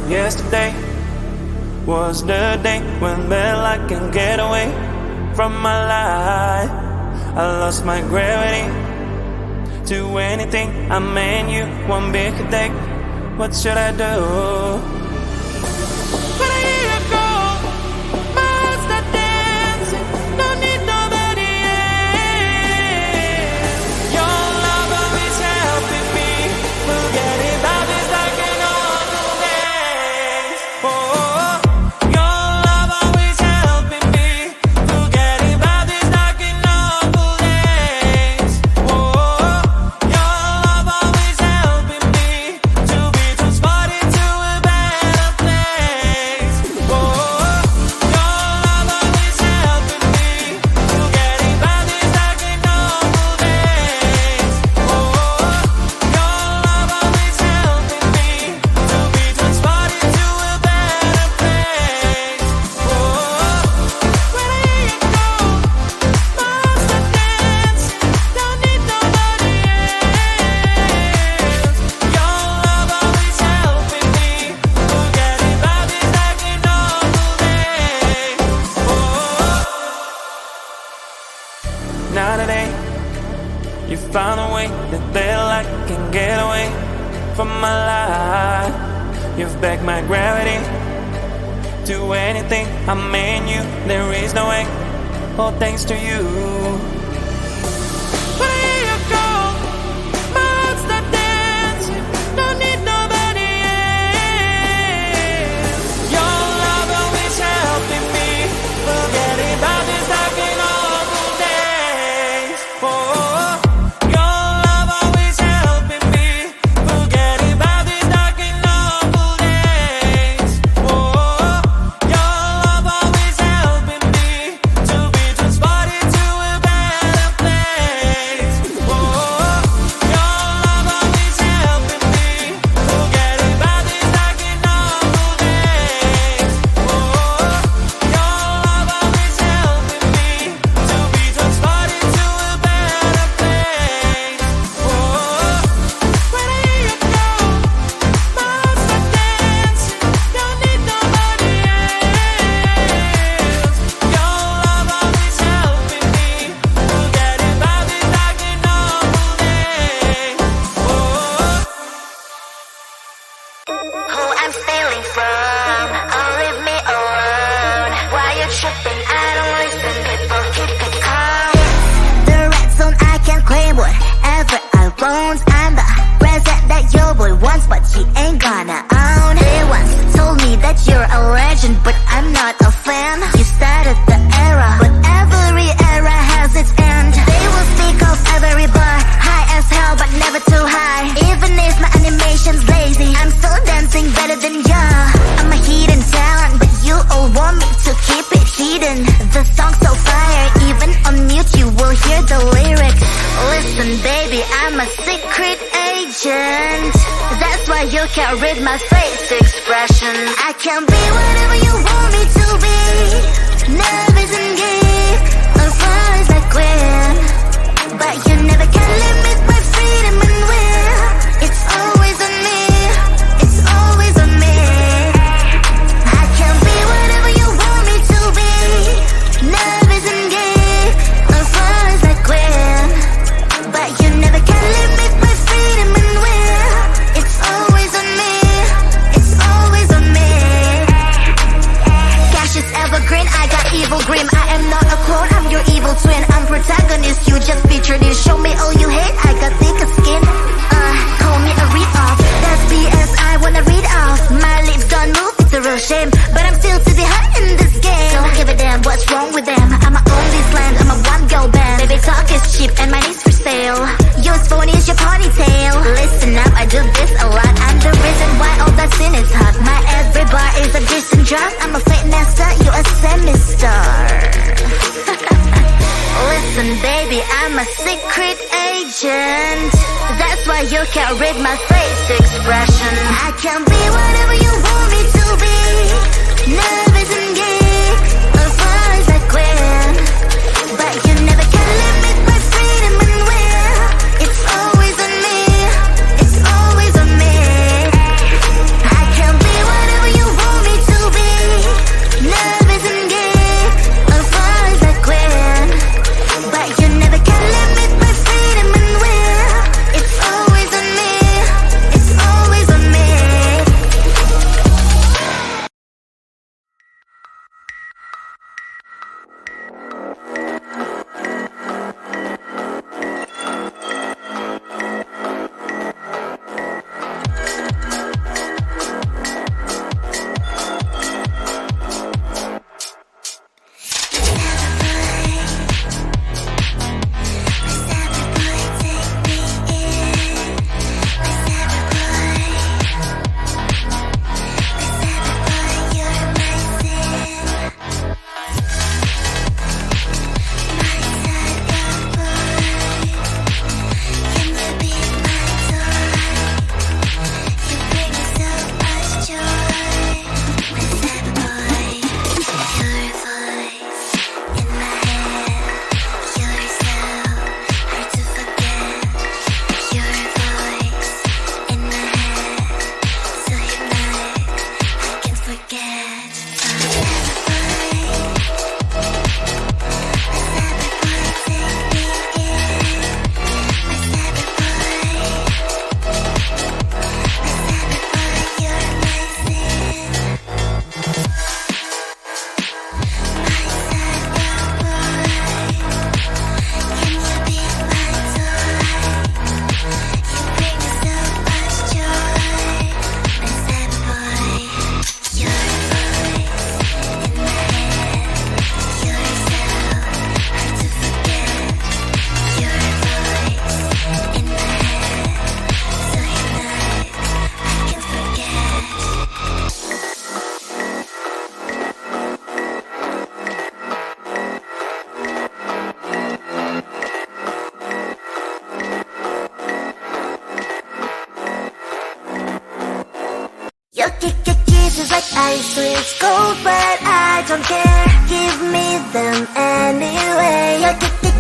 Yesterday was the day when I can get away from my life. I lost my gravity to anything. I mean you one big day. What should I do? When I hear you go, my heart starts dancing. Don't need nobody else. Your love always helping me. Forget about this like an old days. Oh, your love always helping me. Forget about this like an old days. Oh, your love always helping me to be transported to a better place. Oh, your love always helping me. Forget about this like an old days. Oh, your love always helping me to be transported to a better place. Oh, when I hear you go, my heart starts dancing. Don't need nobody else. Your love always helping me. Forget about this like an old days. Oh, now today you found a way that I can get away from my life. You've begged my gravity to anything. I mean you, there is no way. All thanks to you. When I hear you go, my heart starts dancing. Don't need nobody else. Your love always helping me. Forget about this like in old days. Oh, your love always helping me. Forget about this like in old days. Oh, your love always helping me to be transported to a better place. Oh, your love always helping me. Forget about this like in old days. Oh, your love always helping me to be transported to a better place. Oh, when I hear you go, my heart starts dancing. Don't need nobody else. Your love always helping me. Forget about this like an old days. Oh. Who I'm stealing from? Oh, leave me alone. Why you tripping? I don't listen. People keep it calm. The red zone, I can claim whatever I want. I'm the present that your boy wants, but he ain't gonna own. They once told me that you're a legend, but I'm not a fan. You started the era, but every era has its end. They will speak of every bar, high as hell, but never too high. Even if my animation's lazy, I'm still dancing better than ya. I'm a hidden talent, but you all want me to keep it hidden. The song's so fire, even on mute you will hear the lyrics. Listen baby, I'm a secret agent. That's why you can't read my face expression. I can be whatever you want me to be. Nervous and gay, or far as I quit. But you never can limit my freedom and will. It's always on me, it's always on me. I can be whatever you want me to be. Nervous and gay, or far as I quit. But you never can limit my freedom and will. It's always on me, it's always on me. Cash is evergreen, I got evil grim. I am not a clone, I'm your evil twin. I'm protagonist, you just featured in. Show me all you hate, I got thicker skin. Call me a read-off, that's BS I wanna read off. My lips don't move, it's a real shame, but I'm still to the hot in this game. Don't give a damn what's wrong with them. I'ma own this land, I'm a one-girl band. Baby talk is cheap and money's for sale. Your phone is your ponytail. Listen up, I do this a lot. I'm the reason why all that sin is hot. My every bar is a decent drop. I'm a fake master, you a semi-star. Listen baby, I'm a secret agent. That's why you can't read my face expression. I can be whatever you want me to be. Nervous and gay, or far as I quit. But you never can limit my freedom and will. It's always on me, it's always on me. I can be whatever Your kisses like ice, sweet cold, but I don't care. Give me them anyway. Your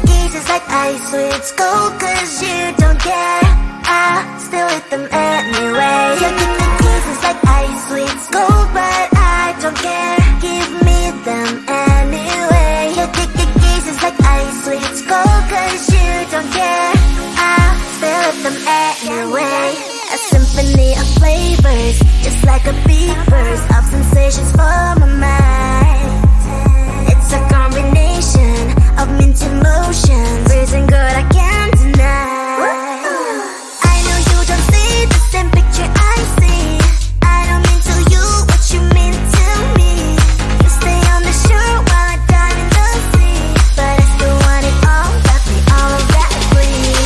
kisses like ice, sweet cold, 'cause you don't care. I still eat them anyway. Your kisses like ice, sweet cold, but I don't care. Give me them anyway. Your kisses like ice, sweet cold, 'cause you don't care. I still eat them anyway. A symphony of flavors, just like a big burst of sensations for my mind. It's a combination of mint emotions, freezing good I can't deny. I know you don't see the same picture I see. I don't mean to you what you mean to me. You stay on the shore while I dive in the sea, but I still want it all, got me all of that free.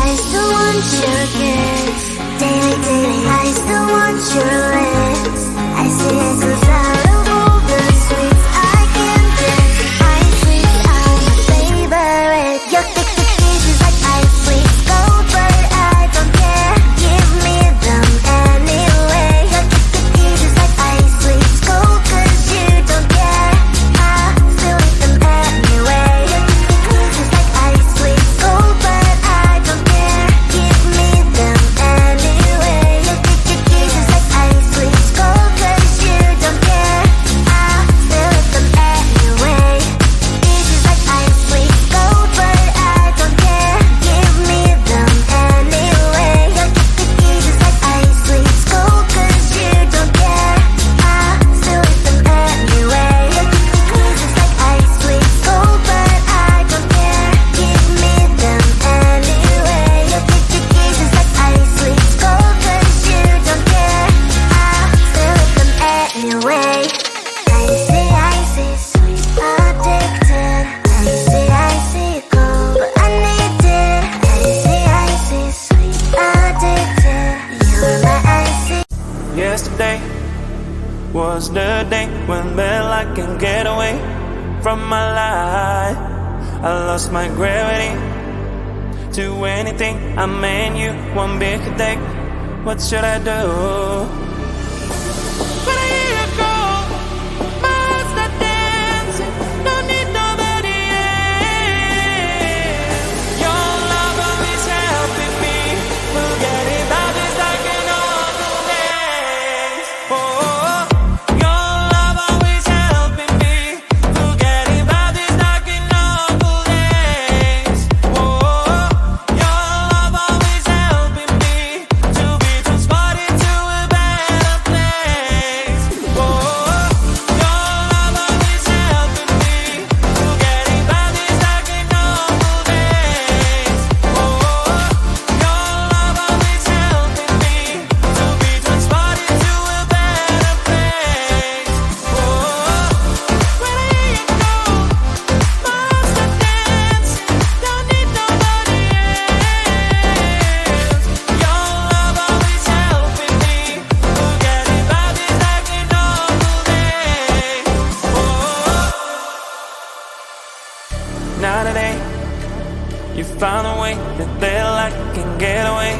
I still want your kiss, daily, daily. I still want your lips. I see it 'cause out of all the sweets I can get, ice sweets are my favorite. Your kisses like ice sweets cold, but I don't care. Give me them anyway. Your kisses like ice sweets cold, 'cause you don't care. I still eat them anyway. Your kisses like ice sweets cold, but I don't care. Give me them anyway. Your kisses like ice sweets cold, 'cause you don't care. I still eat them anyway. Kisses like ice sweets cold, but I don't care. Give me them anyway. Your kisses like ice sweets cold, 'cause you don't care. I still eat them anyway. Your kisses like ice sweets cold, but I don't care. Give me them anyway. Your kisses like ice sweets cold, 'cause you don't care. I still eat them anyway. Icy, icy, sweet, addicted. Icy, icy, cold, but I need it. Icy, icy, sweet, addicted. You're my icy. Yesterday was the day when well I can get away from my life. I lost my gravity to anything. I mean you one big day. What should I do? But I hear you go, my heart's not dancing. Don't need nobody else. Your love always helping me. Forget about this like an awful days. Oh, your love always helping me. Forget about this like an awful days. Oh, your love always helping me to be transported to a better place. Oh, your love always helping me. Forget about this like an awful days. Oh, your love always helping me to be transported to a better place. Oh, when I hear you go, my heart's not dancing. Don't need nobody else. Your love always helping me. Forget about this like an awful day. Oh, now today you found a way that they'll I can get away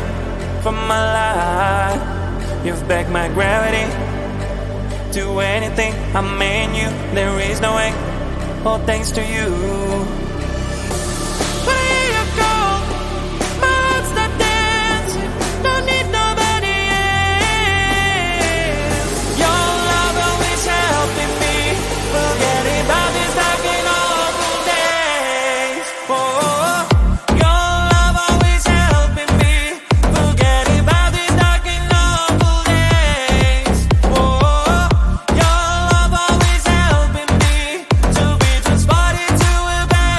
from my life. You've begged my gravity to anything. I mean you, there is no way. All thanks to you. But I hear you go, my heart's not dancing. Don't need nobody else. Your love always helping me. Forget about this like an awful days. Oh, your love always helping me. Forget about this like an awful days. Oh, your love always helping me to be transported to a better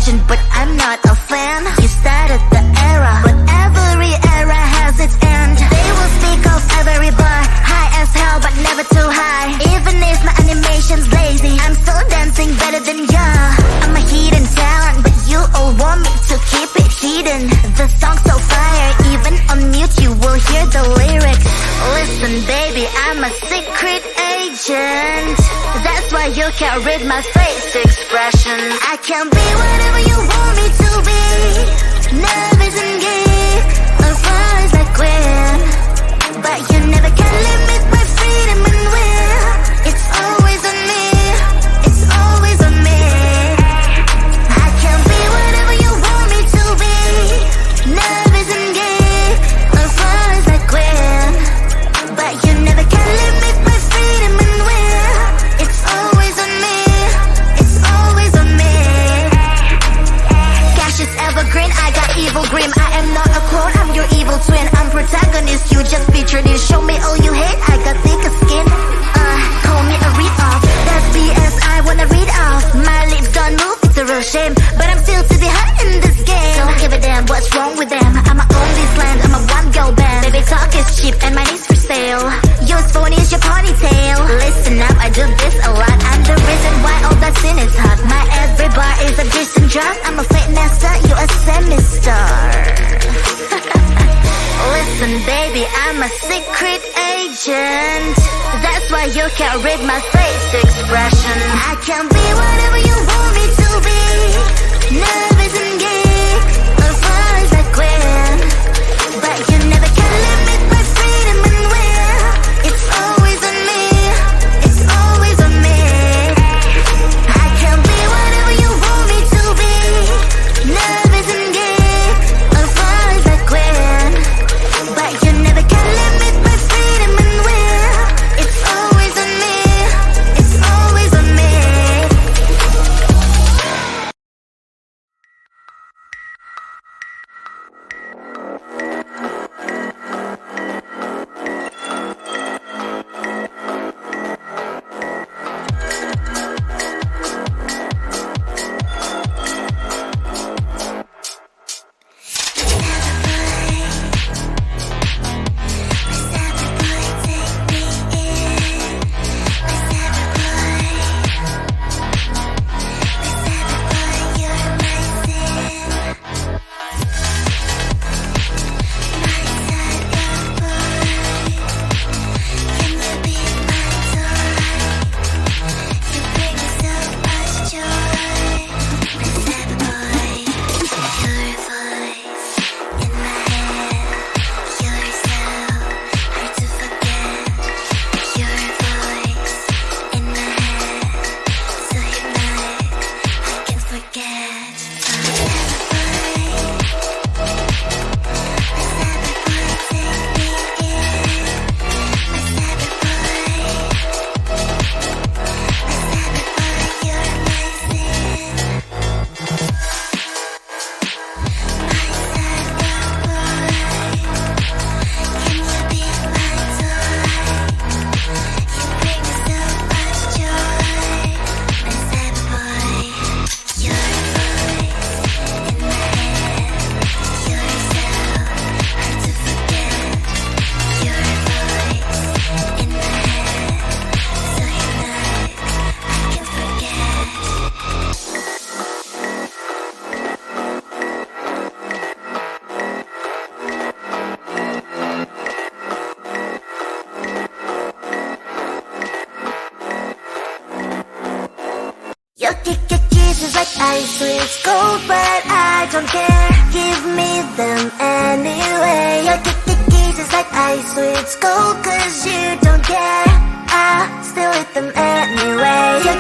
legend, but I'm not a fan. You started the era, but every era has its end. They will speak of every bar, high as hell but never too high. Even if my animation's lazy, I'm still dancing better than ya. I'm a hidden talent, but you all want me to keep it hidden. The song's so fire, even on mute you will hear the lyrics. Listen baby, I'm a secret agent. That's why you can't read my face expression. I can be whatever you want me to be. Nervous and gay, or flies like Gwen. But you never can limit my freedom and will. It's always on me, it's always on me. I can be whatever you want me to be. Nervous and gay, or flies like Gwen. But you never can limit my freedom and will. It's always on me, it's always on me. Cash is evergreen, I got evil grim. I am not a clone, I'm your evil twin. I'm protagonist, you just featured in. Show me all you hate, I got thicker skin. Call me a read-off, that's BS I wanna read off. My lips don't move, it's a real shame, but I'm still to be hot in this game. Don't give a damn what's wrong with them, I'ma own this land, I'm a one-girl band. Baby talk is cheap and mine is for sale. Yours phone is your ponytail. Listen up, I do this a lot, I'm the reason why all that sin is hot. My every bar is a decent drop, I'm a fake master, you a semi-star. Listen baby, I'm a secret agent. That's why you can't read my face expression. I can be whatever you want me to be. Nervous and gay, or flies like Gwen. But you never can limit my freedom and will. It's always on me, it's always on me. I can be whatever you want me to be. Nervous and gay, or flies like Gwen. But you never can limit my freedom and will. It's always on me, it's always on me. Your kisses like ice, it's cold, but I don't care. Give me them anyway. Your kisses like ice, it's cold, cause you don't care. I still eat them anyway. Your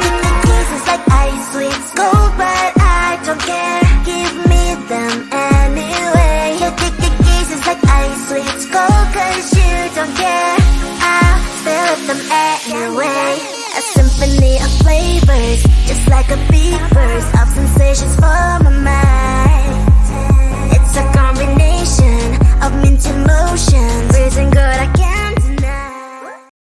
kisses like ice, it's cold, but I don't care. Give me them anyway. Your kisses like ice, it's cold, cause you don't care. I still eat them anyway. A symphony of flavors, just like a big burst of sensations for my mind.